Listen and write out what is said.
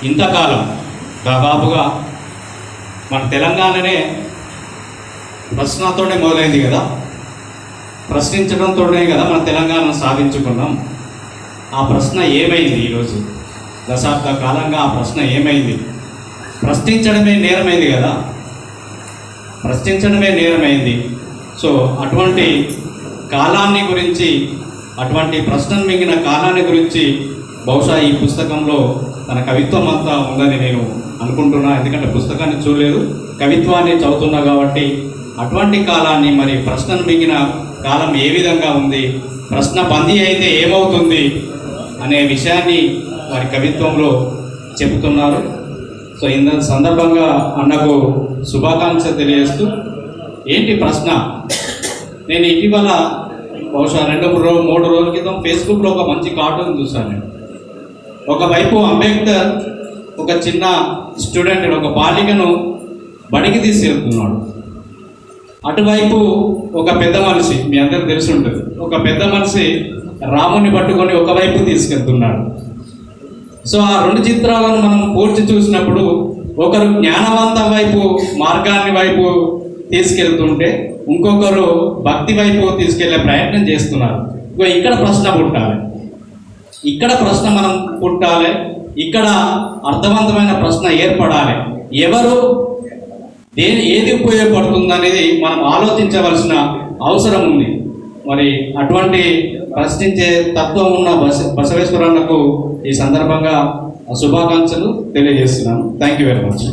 ఇంతకాలం దాదాపుగా మన తెలంగాణనే ప్రశ్నతోనే మొదలైంది కదా, ప్రశ్నించడంతోనే కదా మన తెలంగాణను సాధించుకున్నాం. ఆ ప్రశ్న ఏమైంది? ఈరోజు దశాబ్ద కాలంగా ఆ ప్రశ్న ఏమైంది? ప్రశ్నించడమే నేరమైంది కదా, ప్రశ్నించడమే నేరమైంది. సో అటువంటి కాలాన్ని గురించి, అటువంటి ప్రశ్నను మింగిన కాలాన్ని గురించి బహుశా ఈ పుస్తకంలో తన కవిత్వం అంతా ఉందని నేను అనుకుంటున్నా. ఎందుకంటే పుస్తకాన్ని చూడలేదు, కవిత్వాన్ని చదువుతున్నా కాబట్టి అటువంటి కాలాన్ని, మరి ప్రశ్నను మింగిన కాలం ఏ విధంగా ఉంది, ప్రశ్న బందీ అయితే ఏమవుతుంది అనే విషయాన్ని వారి కవిత్వంలో చెబుతున్నారు. సో ఇంత సందర్భంగా అన్నకు శుభాకాంక్ష తెలియజేస్తూ, ఏంటి ప్రశ్న? నేను ఇటీవల బహుశా 2-3 రోజుల క్రితం ఫేస్బుక్లో ఒక మంచి కార్టూన్ చూశాను నేను. ఒకవైపు అంబేద్కర్ ఒక చిన్న స్టూడెంట్, ఒక బాలికను బడికి తీసుకెళ్తున్నాడు. అటువైపు ఒక పెద్ద మనిషి, మీ అందరికి తెలిసి ఉంటుంది, ఒక పెద్ద మనిషి రాముని పట్టుకొని ఒకవైపు తీసుకెళ్తున్నాడు. సో ఆ 2 చిత్రాలను మనం పోల్చి చూసినప్పుడు ఒకరు జ్ఞానవంతం వైపు, మార్గాన్ని వైపు తీసుకెళ్తుంటే ఇంకొకరు భక్తి వైపు తీసుకెళ్లే ప్రయత్నం చేస్తున్నారు. ఇక్కడ ప్రశ్న పుట్టాలి, ఇక్కడ ప్రశ్న మనం పుట్టాలి, ఇక్కడ అర్థవంతమైన ప్రశ్న ఏర్పడాలి. ఎవరు ఏది ఉపయోగపడుతుంది అనేది మనం ఆలోచించవలసిన అవసరం ఉంది. మరి అటువంటి ప్రశ్నించే తత్వం ఉన్న బసవేశ్వరన్నకు ఈ సందర్భంగా శుభాకాంక్షలు తెలియజేస్తున్నాను. Thank you very much.